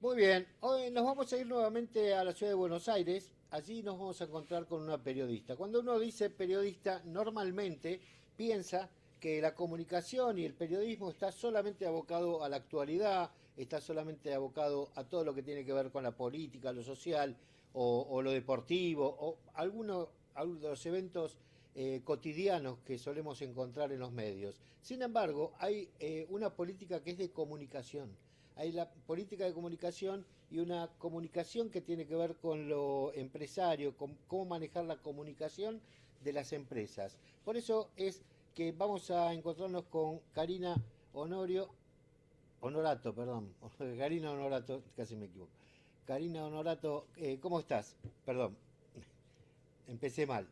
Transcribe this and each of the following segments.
Muy bien, hoy nos vamos a ir nuevamente a la ciudad de Buenos Aires. Allí nos vamos a encontrar con una periodista. Cuando uno dice periodista, normalmente piensa que la comunicación y el periodismo está solamente abocado a la actualidad, está solamente abocado a todo lo que tiene que ver con la política, lo social o lo deportivo o algunos de los eventos cotidianos que solemos encontrar en los medios. Sin embargo, hay una política que es de comunicación. Hay la política de comunicación y una comunicación que tiene que ver con lo empresario, con cómo manejar la comunicación de las empresas. Por eso es que vamos a encontrarnos con Karina Honorato, perdón, Karina Honorato, casi me equivoco. Karina Honorato, ¿cómo estás? Perdón, empecé mal.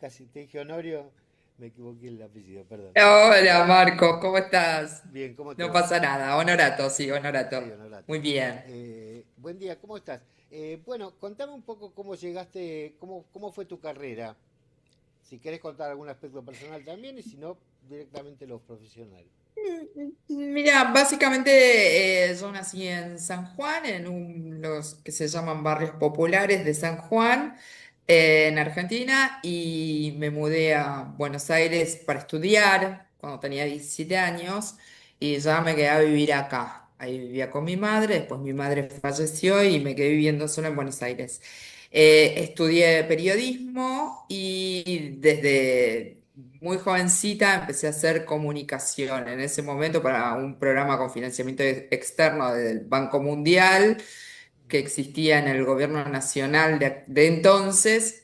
Casi te dije Honorio, me equivoqué el apellido, perdón. Hola Marcos, ¿cómo estás? Bien, ¿cómo te No va? pasa nada, Honorato, sí, Sí, Honorato. Honorato. Muy bien. Buen día, ¿cómo estás? Bueno, contame un poco cómo llegaste, cómo fue tu carrera. Si querés contar algún aspecto personal también y si no, directamente los profesionales. Mira, básicamente yo nací en San Juan, los que se llaman barrios populares de San Juan, en Argentina, y me mudé a Buenos Aires para estudiar cuando tenía 17 años y ya me quedé a vivir acá. Ahí vivía con mi madre, después mi madre falleció y me quedé viviendo sola en Buenos Aires. Estudié periodismo y desde muy jovencita empecé a hacer comunicación. En ese momento para un programa con financiamiento externo del Banco Mundial que existía en el gobierno nacional de entonces.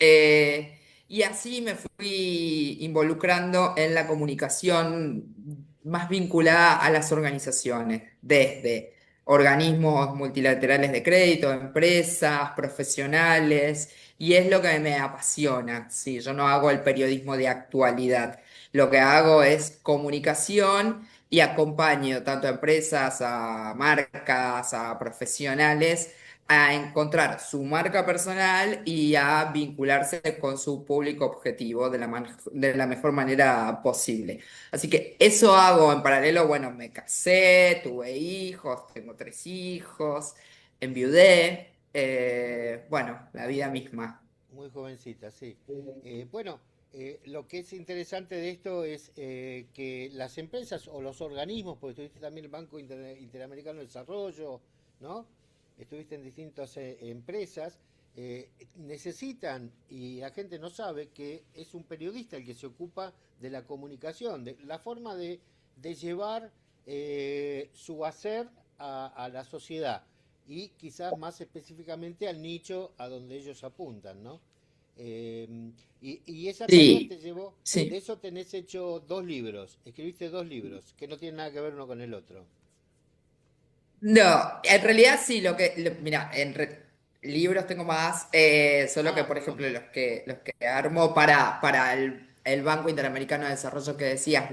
Y así me fui involucrando en la comunicación más vinculada a las organizaciones, desde organismos multilaterales de crédito, empresas, profesionales, y es lo que me apasiona. Sí, yo no hago el periodismo de actualidad, lo que hago es comunicación y acompaño tanto a empresas, a marcas, a profesionales a encontrar su marca personal y a vincularse con su público objetivo de la mejor manera posible. Así que eso hago en paralelo. Bueno, me casé, tuve hijos, tengo 3 hijos, enviudé, bueno, la vida misma. Muy jovencita, sí. Bueno, lo que es interesante de esto es que las empresas o los organismos, porque estuviste también en el Banco Interamericano de Desarrollo, ¿no? Estuviste en distintas empresas, necesitan, y la gente no sabe, que es un periodista el que se ocupa de la comunicación, de la forma de llevar su hacer a la sociedad y quizás más específicamente al nicho a donde ellos apuntan, ¿no? Y esa tarea Sí, te llevó, de sí. eso tenés hecho 2 libros, escribiste 2 libros, que no tienen nada que ver uno con el otro. No, en realidad sí, mira, libros tengo más, solo que, Ah, por perdón. ejemplo, los que armo para el Banco Interamericano de Desarrollo que decías,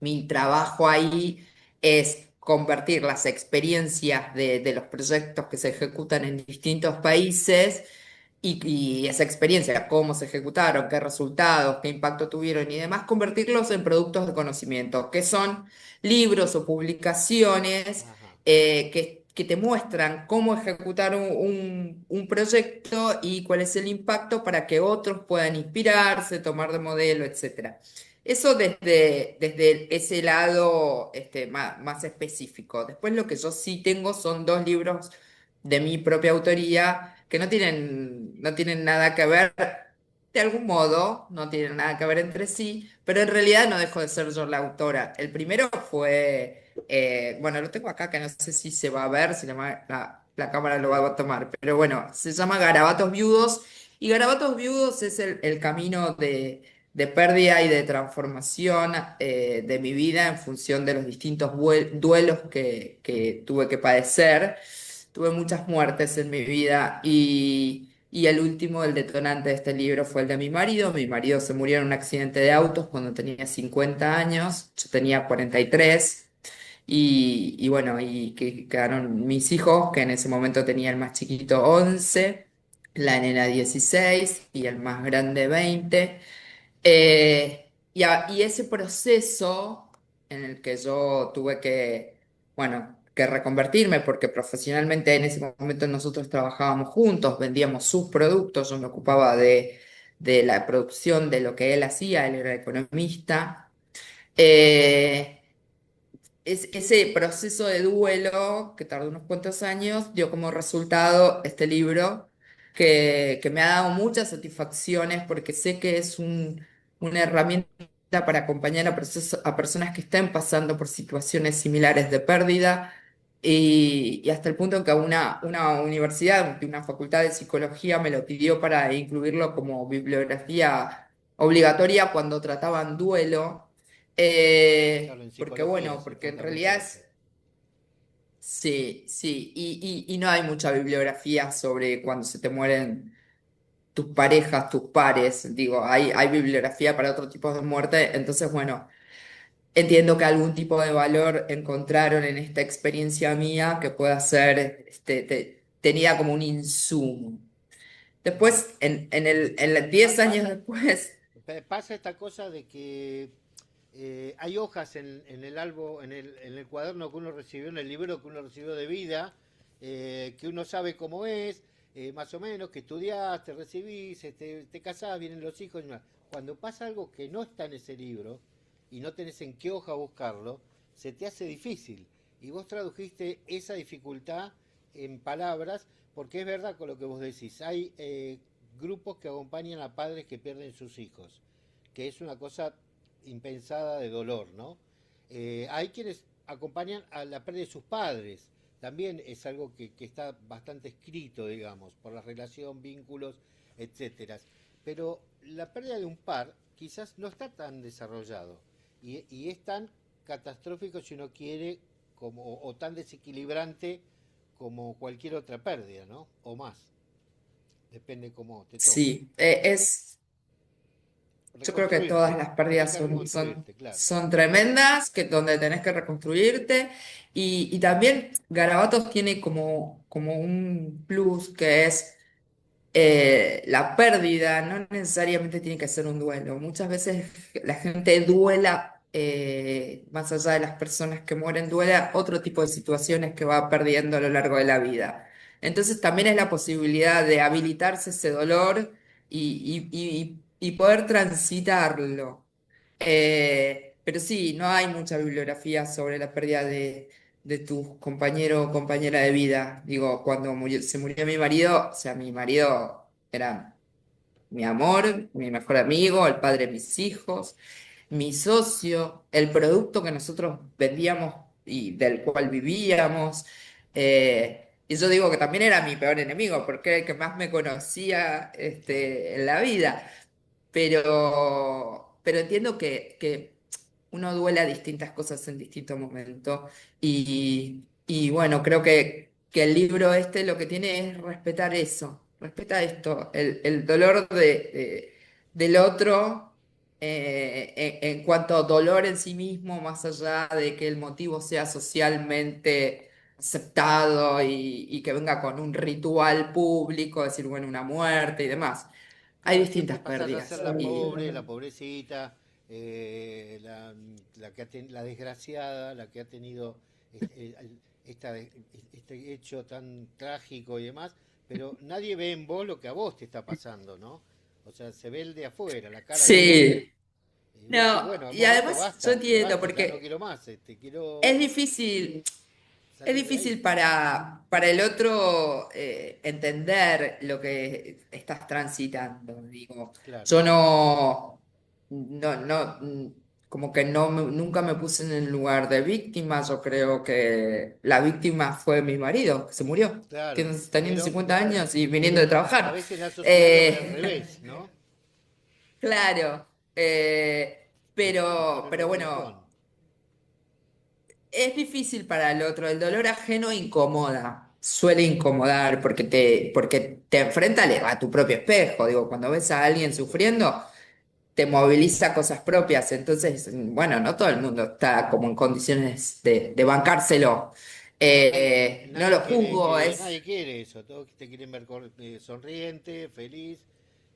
mi trabajo ahí es convertir las experiencias de los proyectos que se ejecutan en distintos países y esa experiencia, cómo se ejecutaron, qué resultados, qué impacto tuvieron y demás, convertirlos en productos de conocimiento, que son libros o publicaciones Ajá. que te muestran cómo ejecutar un proyecto y cuál es el impacto para que otros puedan inspirarse, tomar de modelo, etcétera. Eso desde ese lado más específico. Después lo que yo sí tengo son 2 libros de mi propia autoría que no tienen nada que ver, de algún modo, no tienen nada que ver entre sí, pero en realidad no dejo de ser yo la autora. El primero fue, bueno, lo tengo acá que no sé si se va a ver, si la cámara lo va Sí. a tomar, pero bueno, se llama Garabatos Viudos y Garabatos Viudos es el camino de pérdida y de transformación de mi vida en función de los distintos duelos que tuve que padecer. Tuve muchas muertes en mi vida y el último, el detonante de este libro fue el de mi marido. Mi marido se murió en un accidente de autos cuando tenía 50 años, yo tenía 43 y bueno, y que quedaron mis hijos, que en ese momento tenía el más chiquito 11, la nena 16 y el más grande 20. Y ese proceso en el que yo tuve que, bueno, que reconvertirme porque profesionalmente en ese momento nosotros trabajábamos juntos, vendíamos sus productos, yo me ocupaba de la producción de lo que él hacía, él era economista. Eh, Ese proceso de duelo, que tardó unos cuantos años, dio como resultado este libro que me ha dado muchas satisfacciones porque sé que es una herramienta para acompañar a personas que estén pasando por situaciones similares de pérdida y hasta el punto en que una universidad, una facultad de psicología me lo pidió para incluirlo como bibliografía obligatoria cuando trataban duelo. Claro, en Porque psicología bueno, se porque en trata mucho realidad eso. sí, sí, y no hay mucha bibliografía sobre cuando se te mueren tus parejas, tus pares, digo, hay bibliografía para otro tipo de muerte, entonces bueno, entiendo que algún tipo de valor encontraron en esta experiencia mía que pueda ser tenida como un insumo. Mm. Después, en 10 años Pasa, después, pasa esta cosa de que hay hojas en el en el cuaderno que uno recibió, en el libro que uno recibió de vida, que uno sabe cómo es, más o menos, que estudiaste, recibís, te casás, vienen los hijos y demás. Cuando pasa algo que no está en ese libro y no tenés en qué hoja buscarlo, se te hace difícil. Y vos tradujiste esa dificultad en palabras, porque es verdad con lo que vos decís. Hay grupos que acompañan a padres que pierden sus hijos, que es una cosa impensada de dolor, ¿no? Hay quienes acompañan a la pérdida de sus padres, también es algo que está bastante escrito, digamos, por la relación, vínculos, etcétera. Pero la pérdida de un par quizás no está tan desarrollado y es tan catastrófico si uno quiere como, o tan desequilibrante como cualquier otra pérdida, ¿no? O más, depende cómo te toque. sí, yo creo que todas Reconstruirte, las tenés pérdidas que reconstruirte, claro. son tremendas, que donde tenés que reconstruirte. Y también Garabatos tiene como un plus que es la pérdida, no necesariamente tiene que ser un duelo. Muchas veces la gente duela, más allá de las personas que mueren, duela otro tipo de situaciones que va perdiendo a lo largo de la vida. Entonces también es la posibilidad de habilitarse ese dolor y poder transitarlo. Pero sí, no hay mucha bibliografía sobre la pérdida de tu compañero o compañera de vida. Digo, cuando se murió mi marido, o sea, mi marido era mi amor, mi mejor amigo, el padre de mis hijos, mi socio, el producto que nosotros vendíamos y del cual vivíamos. Y yo digo que también era mi peor enemigo, porque era el que más me conocía Claro. en la vida. Pero entiendo que uno duela distintas cosas en distintos momentos. Y bueno, creo que el libro este lo que tiene es respetar eso, respeta esto, el dolor del otro en cuanto a dolor en sí mismo, más allá de que el motivo sea socialmente aceptado y que venga con un ritual público, decir, bueno, una muerte y demás. Hay Claro, siempre distintas pasas a ser pérdidas. la pobre, la pobrecita, la que la desgraciada, la que ha tenido esta, este hecho tan trágico y demás, pero nadie ve en vos lo que a vos te está pasando, ¿no? O sea, se ve el de afuera, la cara de afuera. Sí, Y vos decís, no, bueno, en un y momento además yo basta, entiendo, basta, ya no porque quiero más, es quiero difícil, es salir de difícil ahí. para el otro entender lo que estás transitando. Digo, Claro, yo no, como que nunca me puse en el lugar de víctima. Yo creo que la víctima fue mi marido, que se murió, claro, teniendo pero 50 años y viniendo de a trabajar. veces la sociedad lo ve al Eh, revés, ¿no? claro, Te pone en pero un bueno. rincón. Es difícil para el otro, el dolor ajeno incomoda, suele incomodar porque te enfrenta a tu propio espejo. Digo, cuando ves a alguien sufriendo, te moviliza cosas propias. Entonces, bueno, no todo el mundo está como en condiciones de bancárselo. No, No lo nadie quiere juzgo, nadie quiere eso, todos te quieren ver sonriente, feliz,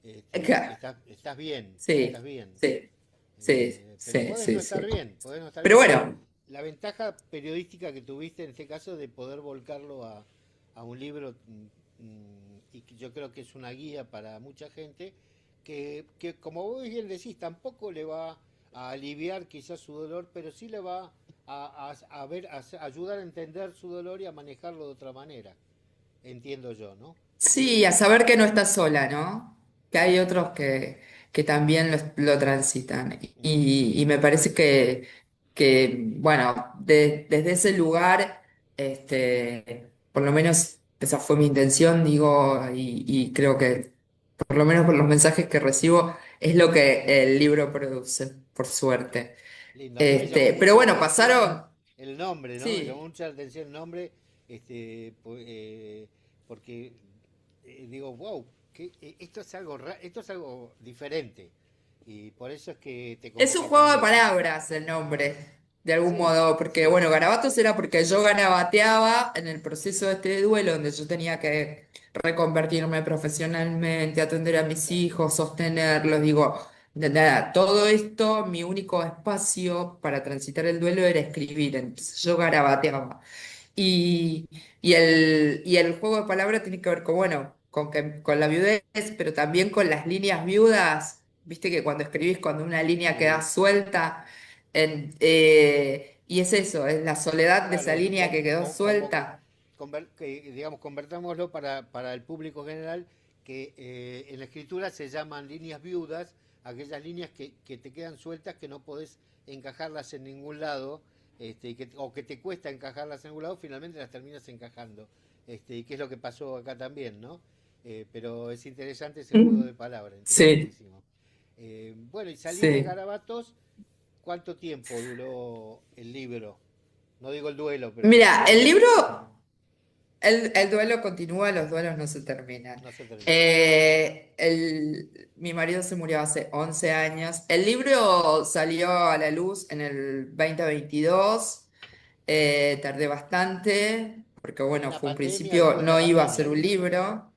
que Ca- estás bien, estás Sí, bien. sí, sí, Pero sí, sí, sí. podés no estar Pero bien, bueno. la ventaja periodística que tuviste en este caso de poder volcarlo a un libro, y que yo creo que es una guía para mucha gente, que como vos bien decís, tampoco le va a aliviar quizás su dolor, pero sí le va a ver, ayudar a entender su dolor y a manejarlo de otra manera, entiendo yo, ¿no? Sí, a saber que no estás sola, ¿no? Que hay otros que también lo transitan. Ujú. Y me parece bueno, desde ese lugar, por lo menos esa fue mi intención, digo, y creo que por lo menos por los mensajes que recibo, es lo que el libro produce, por suerte. Lindo. A mí me llamó Pero mucho la bueno, atención pasaron, el nombre, ¿no? Me llamó sí. mucho la atención el nombre, porque digo, wow, esto es algo esto es algo diferente. Y por eso es que te Es un convoqué juego de también. palabras el nombre, de algún Sí, modo, porque sí, bueno, garabatos era porque yo garabateaba en el proceso de este duelo, donde yo tenía que reconvertirme profesionalmente, atender a mis claro. hijos, sostenerlos, digo, de nada, todo esto, mi único espacio para transitar el duelo era escribir, entonces yo garabateaba. Y, y el juego de palabras tiene que ver con, bueno, con la viudez, pero también con las líneas viudas. Viste que cuando escribís, cuando una línea queda Sí, suelta, y es eso, es la soledad de esa claro, línea que quedó suelta. digamos, convertámoslo para el público general, que en la escritura se llaman líneas viudas, aquellas líneas que te quedan sueltas, que no podés encajarlas en ningún lado, o que te cuesta encajarlas en ningún lado, finalmente las terminas encajando. Y qué es lo que pasó acá también, ¿no? Pero es interesante ese juego Mm. de palabras, Sí, interesantísimo. Bueno, y salís de sí. Garabatos, ¿cuánto tiempo duró el libro? No digo el duelo, pero Mira, el libro. El duelo continúa, los duelos no se terminan. no se termina. Mi marido se murió hace 11 años. El libro salió a la luz en el 2022. Tardé bastante, porque ¿En bueno, la fue un pandemia, principio, después de la no iba a ser pandemia? un libro.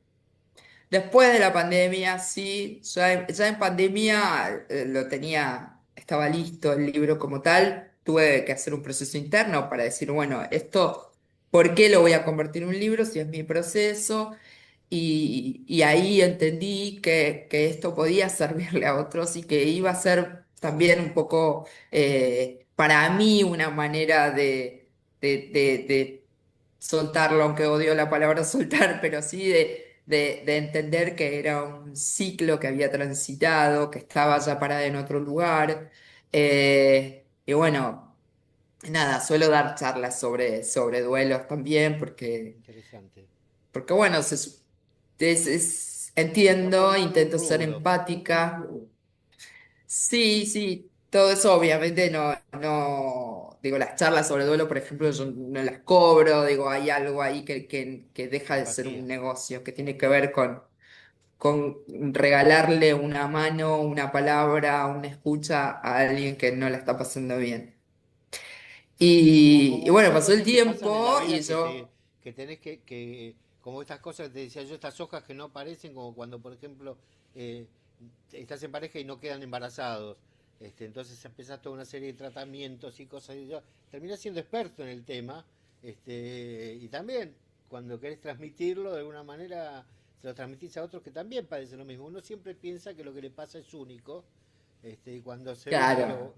Después de la pandemia, sí, ya en pandemia lo tenía, estaba listo el libro como tal. Tuve que hacer un proceso interno para decir, bueno, esto, ¿por qué lo voy a convertir en un libro si es mi proceso? Y ahí entendí que esto podía servirle a otros y que iba a ser también un poco para mí una manera de soltarlo, aunque odio la palabra soltar, pero sí de entender que era un ciclo que había transitado, que estaba ya parada en otro lugar. Y bueno, nada, suelo dar charlas sobre duelos también, Interesante. porque bueno, Va entiendo, por un intento ser rubro. empática. Sí, sí, todo eso obviamente digo, las charlas sobre duelo, por ejemplo, yo no las cobro, digo, hay algo ahí que deja de ser un Empatía. negocio, que tiene que ver con regalarle una mano, una palabra, una escucha a alguien que no la está pasando bien. Y Como bueno, muchas pasó el cosas que pasan en la tiempo y vida yo, que tenés como estas cosas que te decía yo, estas hojas que no aparecen, como cuando, por ejemplo, eh, estás en pareja y no quedan embarazados. Entonces empezás toda una serie de tratamientos y cosas. Y yo terminás siendo experto en el tema. Y también, cuando querés transmitirlo de alguna manera, se lo transmitís a otros que también padecen lo mismo. Uno siempre piensa que lo que le pasa es único. Y cuando se ve que claro.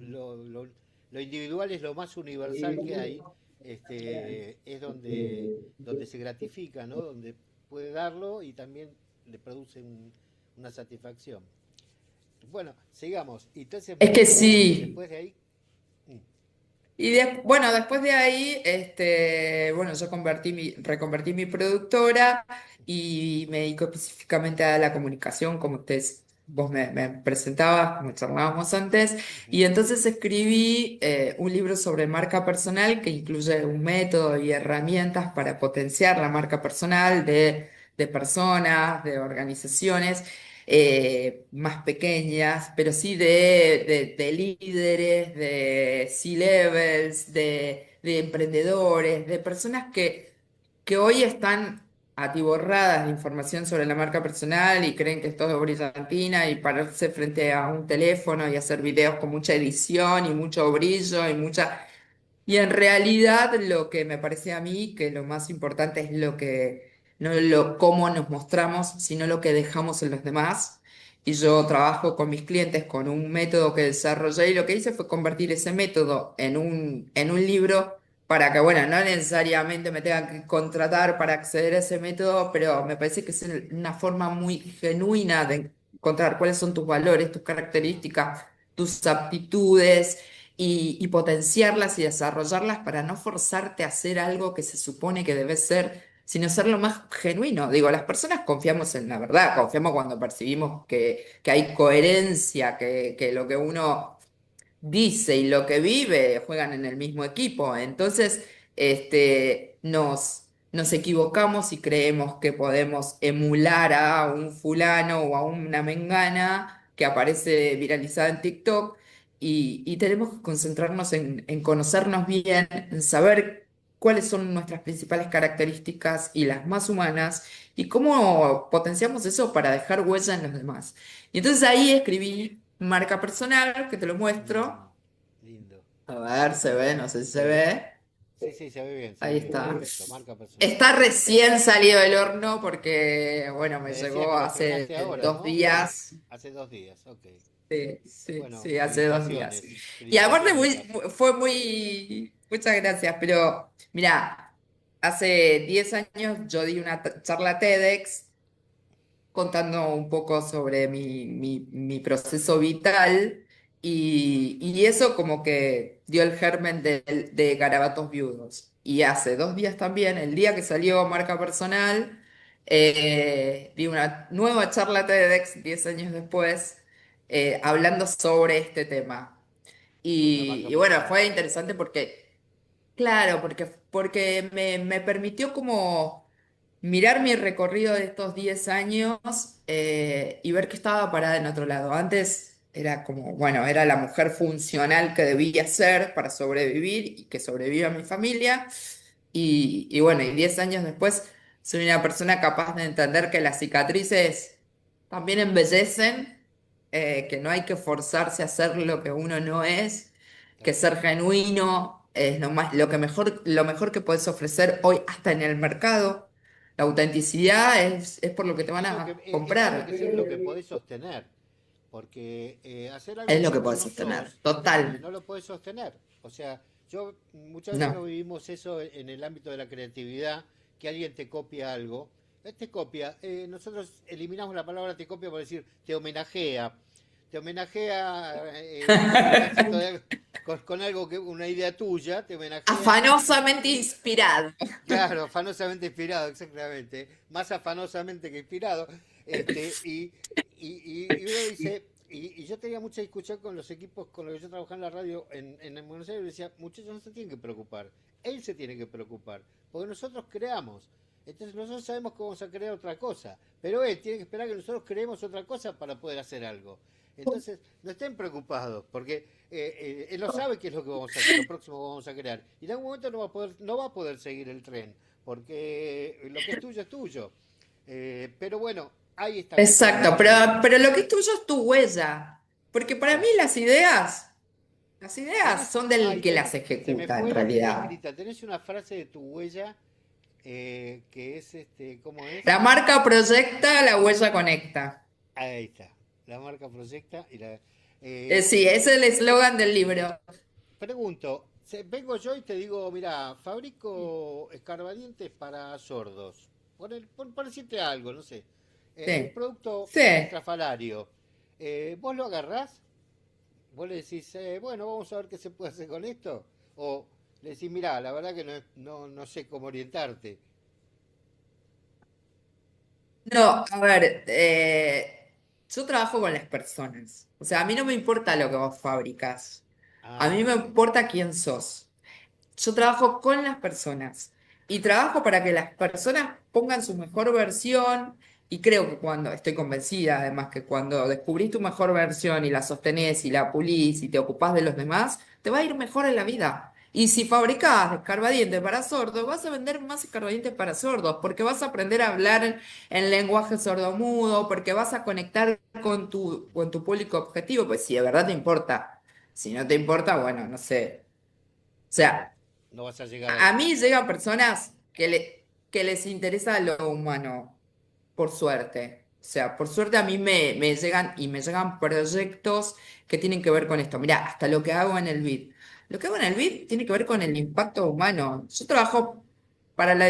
lo individual es lo más universal que hay, es donde se gratifica, ¿no? Donde puede darlo y también le produce una satisfacción. Bueno, sigamos. Entonces, Es que sí. después de ahí, mm, Bueno, después de ahí, bueno, yo reconvertí mi productora y me dedico específicamente a la comunicación, como vos me presentabas, como charlábamos antes, ujú, y entonces escribí un libro sobre marca personal que incluye un método y herramientas para potenciar la marca personal de personas, de organizaciones más pequeñas, pero sí de líderes, de C-levels, de emprendedores, de personas que hoy están atiborradas de información sobre la marca personal y creen que esto es brillantina y pararse frente a un teléfono y hacer videos con mucha edición y mucho brillo y mucha... Y en realidad lo que me parece a mí que lo más importante es lo que, no lo cómo nos mostramos, sino lo que dejamos en los demás. Y yo trabajo con mis clientes con un método que desarrollé y lo que hice fue convertir ese método en un libro para que, bueno, no necesariamente me tengan que contratar para acceder a ese método, pero me parece que es una forma muy genuina de encontrar cuáles son tus valores, tus características, tus aptitudes y potenciarlas y desarrollarlas para no forzarte a hacer algo que se supone que debe ser, sino ser lo más genuino. Digo, las personas confiamos en la verdad, confiamos cuando percibimos que hay coherencia, que lo que uno dice y lo que vive juegan en el mismo equipo. Entonces, nos equivocamos y creemos que podemos emular a un fulano o a una mengana que aparece viralizada en TikTok y tenemos que concentrarnos en conocernos bien, en saber cuáles son nuestras principales características y las más humanas y cómo potenciamos eso para dejar huella en los demás. Y entonces ahí escribí marca personal, que te lo muestro. Lindo. A ver, se ve, no sé si se Sí, ve. sí, sí, se ve bien, se ve Ahí bien. está. Perfecto, marca personal. Está recién salido del horno porque, bueno, me Me decías que llegó lo hace estrenaste ahora, dos ¿no? días. Hace 2 días, ok. Sí, sí, Bueno, sí, hace 2 días. felicitaciones, Y aparte felicitaciones, Cata. fue muy, muchas gracias, pero mira, hace 10 años yo di una charla TEDx contando un poco sobre mi proceso vital y eso como que dio el germen de Garabatos Viudos. Y hace 2 días también, el día que salió Marca Personal, di una nueva charla TEDx 10 años después, hablando sobre este tema. Sobre la marca Y bueno, personal. fue interesante porque, claro, porque me permitió como mirar mi recorrido de estos 10 años y ver que estaba parada en otro lado. Antes era como, bueno, era la mujer funcional que debía ser para sobrevivir y que sobreviva mi familia. Y bueno, y 10 años después soy una persona capaz de entender que las cicatrices también embellecen, que no hay que forzarse a ser lo que uno no es, Tal que cual. ser genuino es lo mejor que puedes ofrecer hoy hasta en el mercado. La autenticidad es por lo que te van Es lo que, a tiene comprar. que ser lo que podés sostener, porque hacer algo Es lo que que vos podés no sostener. sos, Total. no lo podés sostener. O sea, yo muchas veces no No. vivimos eso en el ámbito de la creatividad, que alguien te copia algo. Te copia, nosotros eliminamos la palabra te copia por decir te homenajea con un pedacito de, con algo que, una idea tuya, te homenajea. Afanosamente inspirado. Claro, afanosamente inspirado, exactamente. Más afanosamente que inspirado. Y uno dice, y yo tenía mucha discusión con los equipos con los que yo trabajaba en la radio en Buenos Aires, y decía, muchachos, no se tienen que preocupar, él se tiene que preocupar, porque nosotros creamos. Entonces nosotros sabemos que vamos a crear otra cosa, pero él tiene que esperar que nosotros creemos otra cosa para poder hacer algo. Entonces, no estén preocupados, porque él no sabe qué es lo que vamos a, lo próximo que vamos a crear. Y en algún momento no va a poder seguir el tren, porque lo que es tuyo es tuyo. Pero bueno, ahí está que puede Exacto, hacer algo. pero lo que es tuyo es tu huella. Porque para mí Claro. las ideas Tenés, son del ay, que las se me ejecuta en fue, la tenía realidad. escrita. Tenés una frase de tu huella que es, ¿cómo es? La marca proyecta, la huella conecta. Ahí está. La marca proyecta y la... Sí, ese es el eslogan del libro. Pregunto, vengo yo y te digo, mira, fabrico escarbadientes para sordos. Por decirte algo, no sé. Un Sí, producto sí. estrafalario. ¿Vos lo agarrás? ¿Vos le decís, bueno, vamos a ver qué se puede hacer con esto? ¿O le decís, mira, la verdad que no sé cómo orientarte? No, a ver, yo trabajo con las personas. O sea, a mí no me importa lo que vos fabricás. A mí Ah, me bien. importa quién sos. Yo trabajo con las personas y trabajo para que las personas pongan su mejor versión y creo que cuando, estoy convencida además que cuando descubrís tu mejor versión y la sostenés y la pulís y te ocupás de los demás, te va a ir mejor en la vida. Y si fabricás escarbadientes para sordos, vas a vender más escarbadientes para sordos, porque vas a aprender a hablar en lenguaje sordomudo, porque vas a conectar con tu público objetivo, pues si de verdad te importa. Si no te importa, bueno, no sé. sea, no vas a llegar a ahí. mí llegan personas que les interesa lo humano, por suerte. O sea, por suerte a mí me llegan y me llegan proyectos que tienen que ver con esto. Mira, hasta lo que hago en el BID. Lo que hago en el BID tiene que ver con el impacto humano. Yo trabajo para la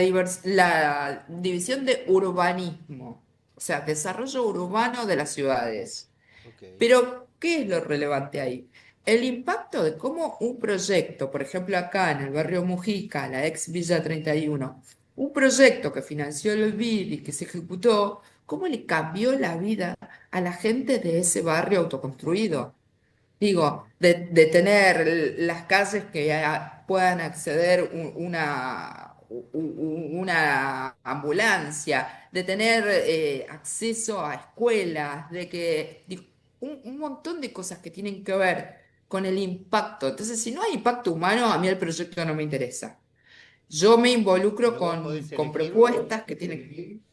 división de urbanismo, o sea, desarrollo urbano de las ciudades. Ok, Pero, ¿qué es lo relevante ahí? El impacto de cómo un proyecto, por ejemplo acá en el barrio Mujica, la ex Villa 31, un proyecto que financió el BID y que se ejecutó, cómo le cambió la vida a la gente de ese barrio autoconstruido. Digo, de tener las calles que puedan acceder una ambulancia, de tener acceso a escuelas, un montón de cosas que tienen que ver con el impacto. Entonces, si no hay impacto humano, a mí el proyecto no me interesa. Yo me involucro pero vos podés con elegir, propuestas que tienen.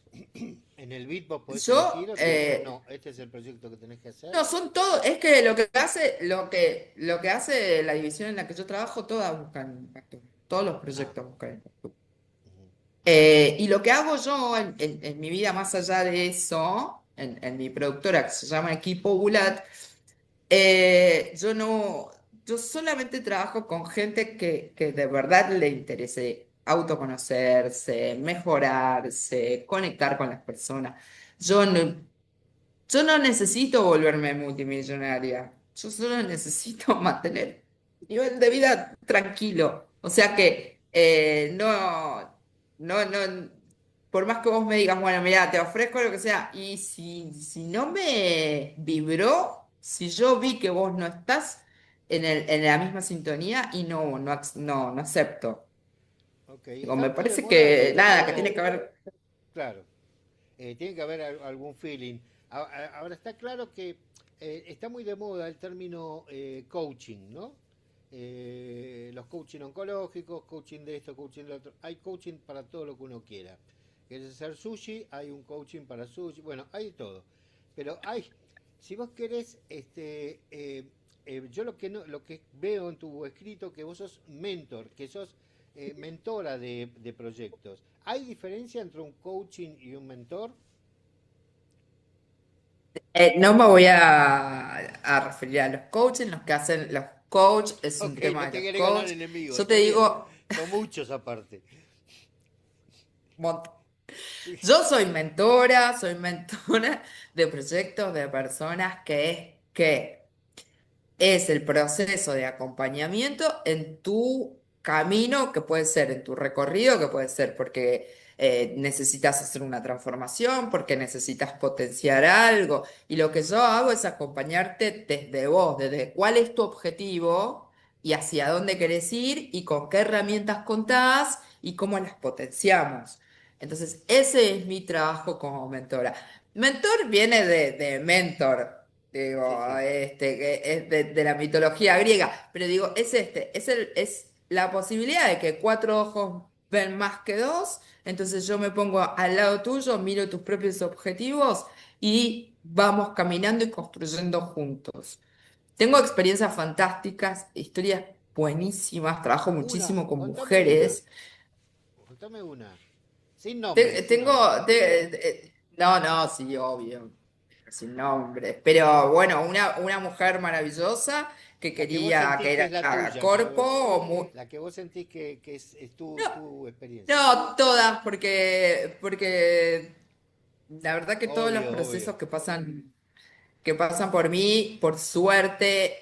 en el BIT vos podés elegir Yo, o te dicen, no, este es el proyecto que tenés que hacer. no, son todo, es que lo que hace la división en la que yo trabajo, todas buscan impacto, todos los Ah, proyectos buscan impacto. ujú, Y lo que hago yo en mi vida, más allá de eso, en mi productora que se llama Equipo Bulat, yo no, yo solamente trabajo con gente que de verdad le interese autoconocerse, mejorarse, conectar con las personas. Yo no, yo no necesito volverme multimillonaria. Yo solo necesito mantener un nivel de vida tranquilo. O sea que no, por más que vos me digas, bueno, mira, te ofrezco lo que sea, y si no me vibró, si yo vi que vos no estás en la misma sintonía y no acepto. ok. Digo, me Está de parece moda el que nada, que tiene término, que haber. claro, tiene que haber algún feeling. Ahora está claro que está muy de moda el término coaching, ¿no? Los coaching oncológicos, coaching de esto, coaching de lo otro. Hay coaching para todo lo que uno quiera. ¿Quieres hacer sushi? Hay un coaching para sushi. Bueno, hay de todo. Pero hay, si vos querés, yo lo que no, lo que veo en tu escrito que vos sos mentor, que sos mentora de proyectos. ¿Hay diferencia entre un coaching y un mentor? No me voy a referir a los coaches, los que hacen los coach es un Ok, tema no te de los querés ganar coach. enemigos, Yo te está bien. digo, Son muchos aparte. mon- Sí. yo soy mentora de proyectos de personas que es el proceso de acompañamiento en tu camino, que puede ser en tu recorrido, que puede ser porque necesitas hacer una transformación, porque necesitas potenciar algo. Y lo que yo hago es acompañarte desde vos, desde cuál es tu objetivo y hacia dónde querés ir y con qué herramientas contás y cómo las potenciamos. Entonces, ese es mi trabajo como mentora. Mentor viene de mentor. Sí, Digo, sí. que es de la mitología griega, pero digo, es la posibilidad de que cuatro ojos ven más que dos, entonces yo me pongo al lado tuyo, miro tus propios objetivos y vamos caminando y construyendo juntos. Tengo experiencias fantásticas, historias buenísimas, trabajo Una, muchísimo con contame una. mujeres. Contame una. Sin nombre, sin Tengo, nombre. no, no, sí, obvio, sin nombre, pero bueno, una mujer maravillosa que La que vos quería, sentís que que es era la tuya, corpo, o la que vos sentís que es no, tu experiencia. no todas, porque la verdad que todos los Obvio, obvio. procesos que pasan por mí, por suerte,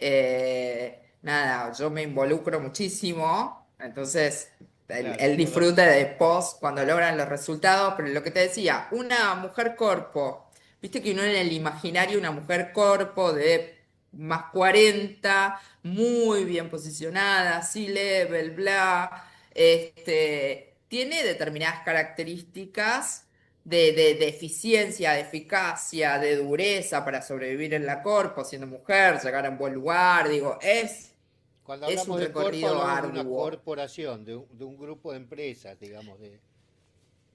nada, yo me involucro muchísimo, entonces Claro, el disfrute de post cuando logran los resultados, pero lo que te decía, una mujer corpo, viste que uno en el imaginario, una mujer corpo de más 40 muy bien posicionada, C-level, bla, tiene determinadas características de eficiencia, de eficacia, de dureza para sobrevivir en la corpo, siendo mujer, llegar a un buen lugar, digo, Cuando es un hablamos de cuerpo, recorrido hablamos de una arduo. corporación, de un grupo de empresas, digamos.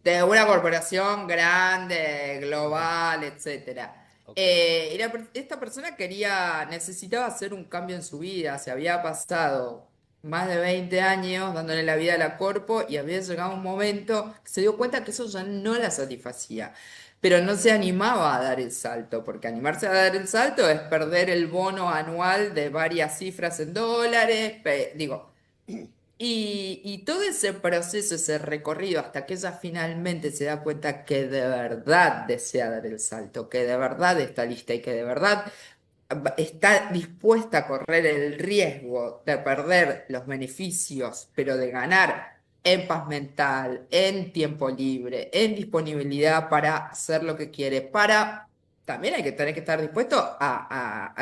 De una corporación grande, Ujú, global, etcétera. ok, Esta persona necesitaba hacer un cambio en su vida, se había pasado. más de 20 años dándole la vida a la corpo y había llegado un momento que se dio cuenta que eso ya no la satisfacía, pero no se animaba a dar el salto, porque animarse a dar el salto es perder el bono anual de varias cifras en dólares, digo, y todo ese proceso, ese recorrido, hasta que ella finalmente se da cuenta que de verdad desea dar el salto, que de verdad está lista y que de verdad está dispuesta a correr el riesgo de perder los beneficios, pero de ganar en paz mental, en tiempo libre, en disponibilidad para hacer lo que quiere, para... También hay que tener que estar dispuesto a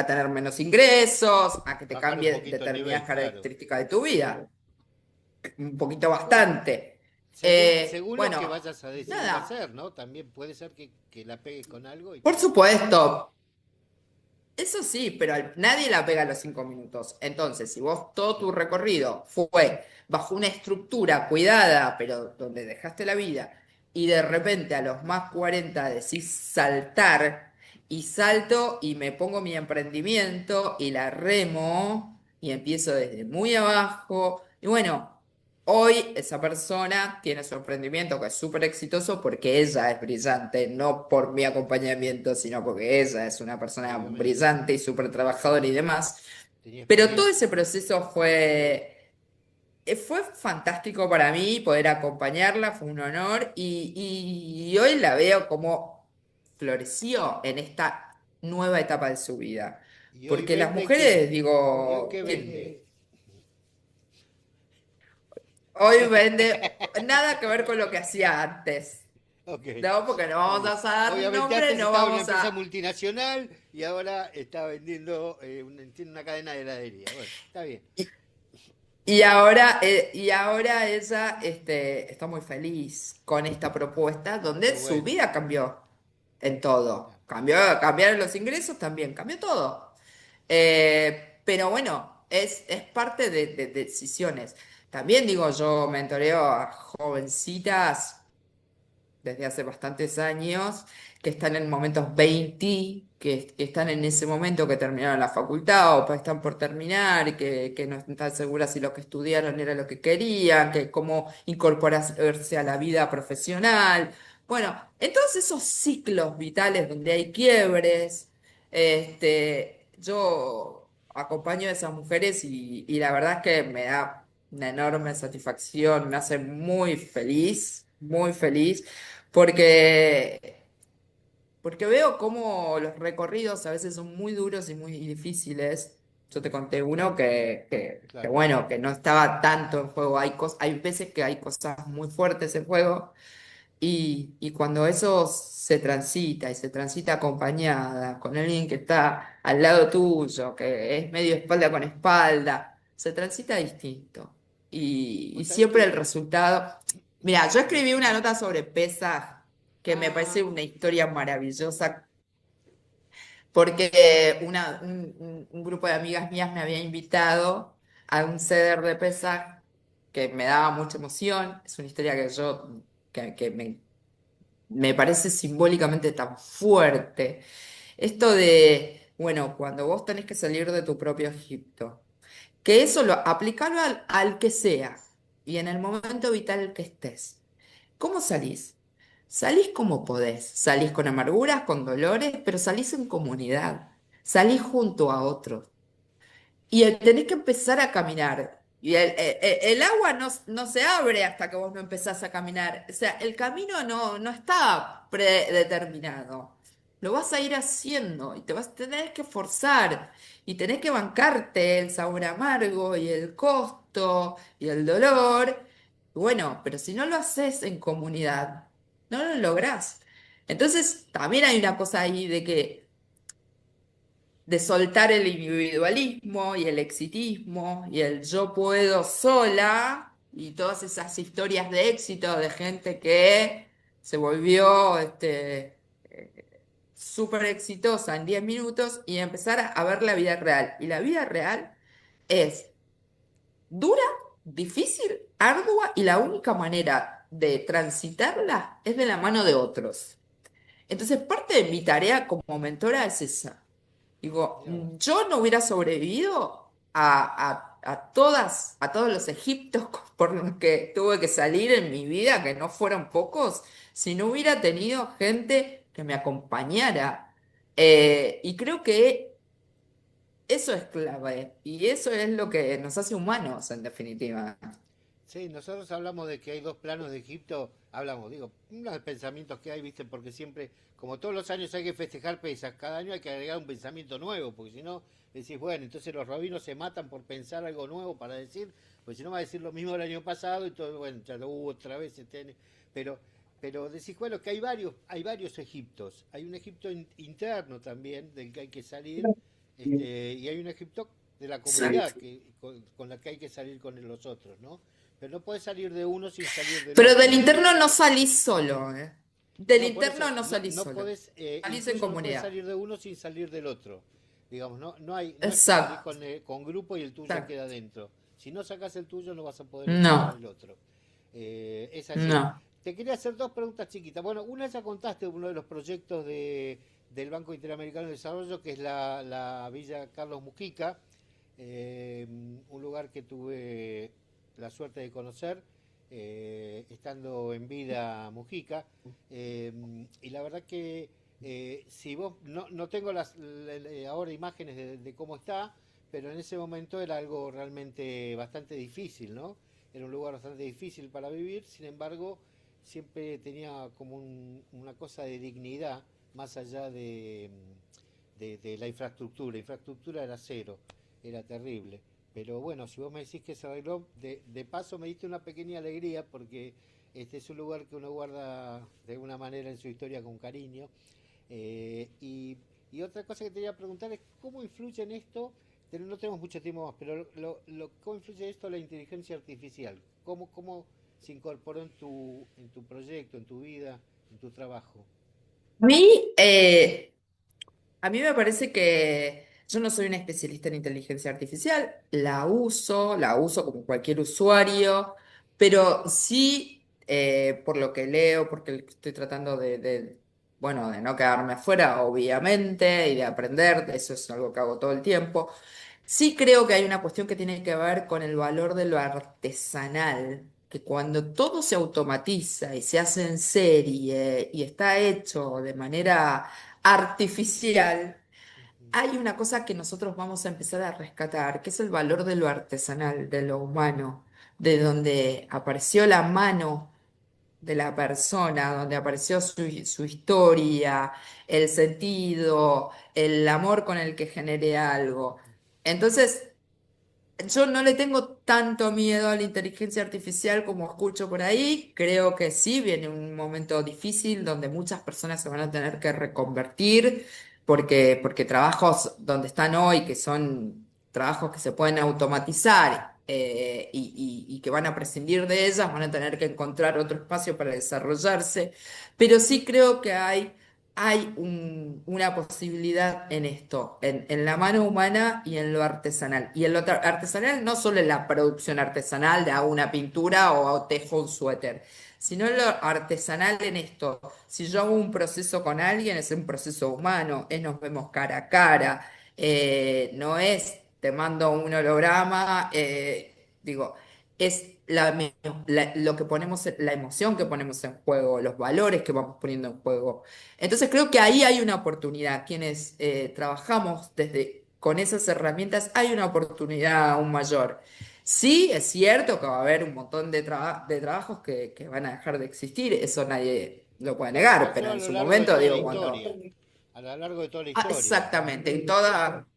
tener menos ingresos, a que te Bajar un cambie poquito el determinadas nivel, claro. características de tu vida, un poquito Bueno, bastante. según lo que Bueno, vayas a decidir nada, hacer, ¿no? También puede ser que la pegues con algo y por que... supuesto. Eso sí, pero nadie la pega a los 5 minutos. Entonces, si vos todo tu Claro, recorrido fue bajo una estructura cuidada, pero donde dejaste la vida, y de repente a los más 40 decís saltar, y salto y me pongo mi emprendimiento y la remo, y empiezo desde muy abajo, y bueno. Hoy esa persona tiene su emprendimiento que es súper exitoso porque ella es brillante, no por mi acompañamiento, sino porque ella es una persona obviamente. brillante y súper trabajadora y demás. Tenía Pero todo ese experiencia. proceso fue fantástico para mí poder acompañarla, fue un honor y hoy la veo como floreció en esta nueva etapa de su vida. ¿Y hoy Porque las vende qué? mujeres, ¿Y hoy digo, qué vende? hoy vende nada que ver con lo que hacía antes. Ok, No, porque no está vamos bien. a dar Obviamente nombre, antes no estaba en una vamos empresa a... multinacional y ahora está vendiendo, tiene una cadena de heladería. Bueno, está bien. Y, y ahora ella está muy feliz con esta propuesta Qué donde su bueno. vida cambió en Ah, todo. Cambiaron los ingresos también, cambió todo. Pero bueno, es parte de decisiones. También digo, yo mentoreo a jovencitas desde hace bastantes años, que están en momentos 20, que están en ese momento que terminaron la facultad o están por terminar, que no están seguras si lo que estudiaron era lo que querían, que cómo incorporarse a la vida profesional. Bueno, en todos esos ciclos vitales donde hay quiebres, yo acompaño a esas mujeres y la verdad es que me da una enorme satisfacción, me hace muy feliz porque, porque veo cómo los recorridos a veces son muy duros y muy difíciles. Yo te conté uno que claro. bueno, que no estaba tanto en juego. Hay veces que hay cosas muy fuertes en juego y cuando eso se transita y se transita acompañada con alguien que está al lado tuyo, que es medio espalda con espalda, se transita distinto. Y Vos sabés siempre el que... resultado. Mira, yo me- escribí una nota sobre pesas que me parece Ah, una historia maravillosa porque un grupo de amigas mías me había invitado a un ceder de pesas que me daba mucha emoción. Es una historia que me parece simbólicamente tan fuerte. Esto de, bueno, cuando vos tenés que salir de tu propio Egipto, que eso aplicalo al que sea y en el momento vital que estés. ¿Cómo salís? Salís como podés, salís con amarguras, con dolores, pero salís en comunidad, salís junto a otros. Y tenés que empezar a caminar. Y el agua no se abre hasta que vos no empezás a caminar. O sea, el camino no está predeterminado. Lo vas a ir haciendo y te vas a tener que forzar y tenés que bancarte el sabor amargo y el costo y el dolor. Bueno, pero si no lo haces en comunidad, no lo lográs. Entonces, también hay una cosa ahí de soltar el individualismo y el exitismo y el yo puedo sola y todas esas historias de éxito de gente que se volvió súper exitosa en 10 minutos y empezar a ver la vida real. Y la vida real es dura, difícil, ardua y la única manera de transitarla es de la mano de otros. Entonces, parte de mi tarea como mentora es esa. Digo, mirá vos. yo no hubiera sobrevivido a todos los egiptos por los que tuve que salir en mi vida, que no fueron pocos, si no hubiera tenido gente que me acompañara. Y creo que eso es clave y eso es lo que nos hace humanos, en definitiva. Sí, nosotros hablamos de que hay dos planos de Egipto, hablamos, digo, unos pensamientos que hay, viste, porque siempre, como todos los años hay que festejar Pesas, cada año hay que agregar un pensamiento nuevo, porque si no, decís, bueno, entonces los rabinos se matan por pensar algo nuevo para decir, pues si no va a decir lo mismo del año pasado y todo, bueno, ya lo hubo otra vez este año, pero, pero decís, bueno, que hay varios Egiptos, hay un Egipto interno también del que hay que salir, y hay un Egipto de la comunidad con la que hay que salir con los otros, ¿no? Pero no puedes salir de uno sin salir del Pero del otro. interno no salís solo, ¿eh? Del No, por interno eso, no salís no solo, podés, salís en incluso no puedes comunidad. salir de uno sin salir del otro. Digamos, no es que salís Exacto, con grupo y el tuyo queda exacto. dentro. Si no sacas el tuyo no vas a poder sacar No, el otro. Es así. no. Te quería hacer dos preguntas chiquitas. Bueno, una ya contaste uno de los proyectos del Banco Interamericano de Desarrollo, que es la Villa Carlos Mujica, un lugar que tuve la suerte de conocer estando en vida Mujica. Y la verdad que si vos, no tengo ahora imágenes de cómo está, pero en ese momento era algo realmente bastante difícil, ¿no? Era un lugar bastante difícil para vivir, sin embargo, siempre tenía como una cosa de dignidad más allá de la infraestructura. La infraestructura era cero, era terrible. Pero bueno, si vos me decís que se arregló, de paso me diste una pequeña alegría porque este es un lugar que uno guarda de alguna manera en su historia con cariño. Y otra cosa que te voy a preguntar es cómo influye en esto, no tenemos mucho tiempo más, pero ¿cómo influye esto la inteligencia artificial? ¿Cómo se incorporó en tu proyecto, en tu vida, en tu trabajo? A mí, eh, a mí me parece que yo no soy una especialista en inteligencia artificial, la uso como cualquier usuario, pero sí, por lo que leo, porque estoy tratando bueno, de no quedarme afuera, obviamente, y de aprender, eso es algo que hago todo el tiempo. Sí creo que hay una cuestión que tiene que ver con el valor de lo artesanal, que cuando todo se automatiza y se hace en serie y está hecho de manera artificial, hay una cosa que nosotros vamos a empezar a rescatar, que es el valor de lo artesanal, de lo humano, de donde apareció la mano de la persona, donde apareció su historia, el sentido, el amor con el que generé algo. Entonces, yo no le tengo tanto miedo a la inteligencia artificial como escucho por ahí. Creo que sí, viene un momento difícil donde muchas personas se van a tener que reconvertir porque trabajos donde están hoy, que son trabajos que se pueden automatizar y que van a prescindir de ellas, van a tener que encontrar otro espacio para desarrollarse. Pero sí creo que hay una posibilidad en esto, en la mano humana y en lo artesanal. Y en lo artesanal no solo en la producción artesanal de hago una pintura o tejo un suéter, sino en lo artesanal en esto. Si yo hago un proceso con alguien, es un proceso humano, es nos vemos cara a cara, no es te mando un holograma, digo, es lo que ponemos, la emoción que ponemos en juego, los valores que vamos poniendo en juego. Entonces creo que ahí hay una oportunidad. Quienes trabajamos con esas herramientas, hay una oportunidad aún mayor. Sí, es cierto que va a haber un montón de trabajos que van a dejar de existir, eso nadie lo puede Bueno, pero negar, eso pero a en lo su largo de momento, toda la digo, cuando... historia. A lo largo de toda la Ah, historia. exactamente, en toda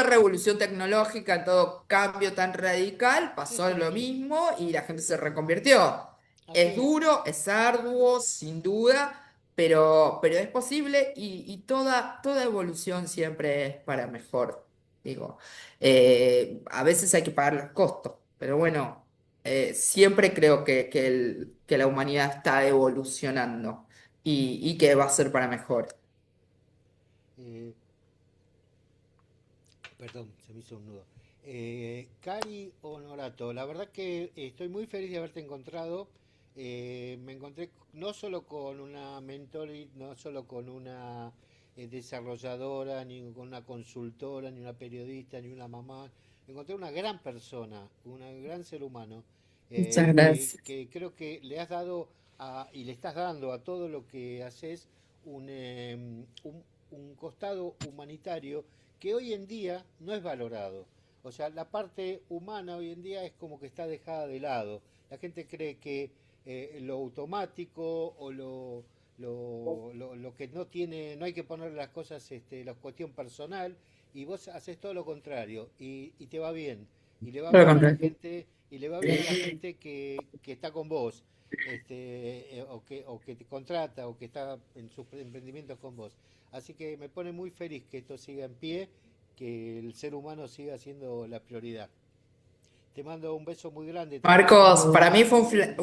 revolución tecnológica, en todo cambio tan radical, Sí, pasó sí. lo mismo y la gente se reconvirtió. Así Es es. duro, es arduo, sin duda, pero es posible y toda evolución siempre es para mejor. Digo, a veces hay que pagar los costos, pero bueno, siempre creo que la humanidad está evolucionando y que va a ser para mejor. Eh, Perdón, se me hizo un nudo. Cari Honorato, la verdad que estoy muy feliz de haberte encontrado. Me encontré no solo con una mentor, no solo con una desarrolladora, ni con una consultora, ni una periodista, ni una mamá. encontré una gran persona, un gran ser humano, Muchas gracias. que creo que le has dado y le estás dando a todo lo que haces un costado humanitario que hoy en día no es valorado. O sea, la parte humana hoy en día es como que está dejada de lado. La gente cree que lo automático o lo que no tiene, no hay que poner las cosas, la cuestión personal, y vos haces todo lo contrario, y te va bien, y le va Todo lo bien a la contrario. gente, y le va bien a la gente que está con vos, o que te contrata, o que está en sus emprendimientos con vos. Así que me pone muy feliz que esto siga en pie, que el ser humano siga siendo la prioridad. Te mando un beso muy grande, te agradezco Marcos, por para mí fue compartir.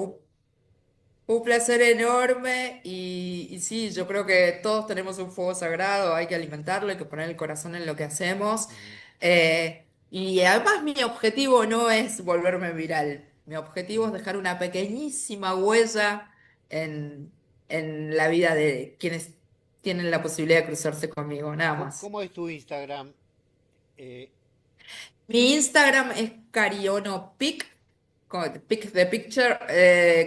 un placer enorme y sí, yo creo que todos tenemos un fuego sagrado, hay que alimentarlo, hay que poner el corazón en lo que hacemos. Ujú. Y además mi objetivo no es volverme viral, mi objetivo es Mm. dejar una pequeñísima huella en, en la vida de quienes tienen la posibilidad de cruzarse conmigo, nada más. ¿Cómo es tu Instagram? Eh, Mi Instagram es carionopic, pic de picture,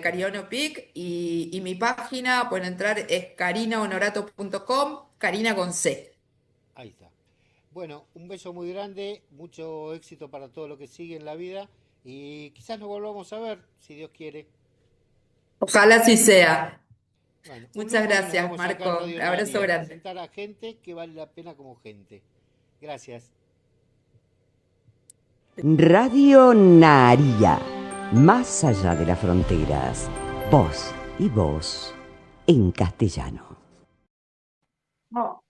carionopic, y mi página, pueden entrar, es carinahonorato.com, Carina con C. Ahí está. Bueno, un beso muy grande, mucho éxito para todo lo que sigue en la vida, y quizás nos volvamos a ver, si Dios quiere. Ojalá así sea. Bueno, un Muchas lujo que nos gracias, damos acá en Marco. Radio Abrazo Naria, grande. presentar a gente que vale la pena como gente. Gracias. Radio Naria, más allá de las fronteras, voz y voz en castellano. Oh.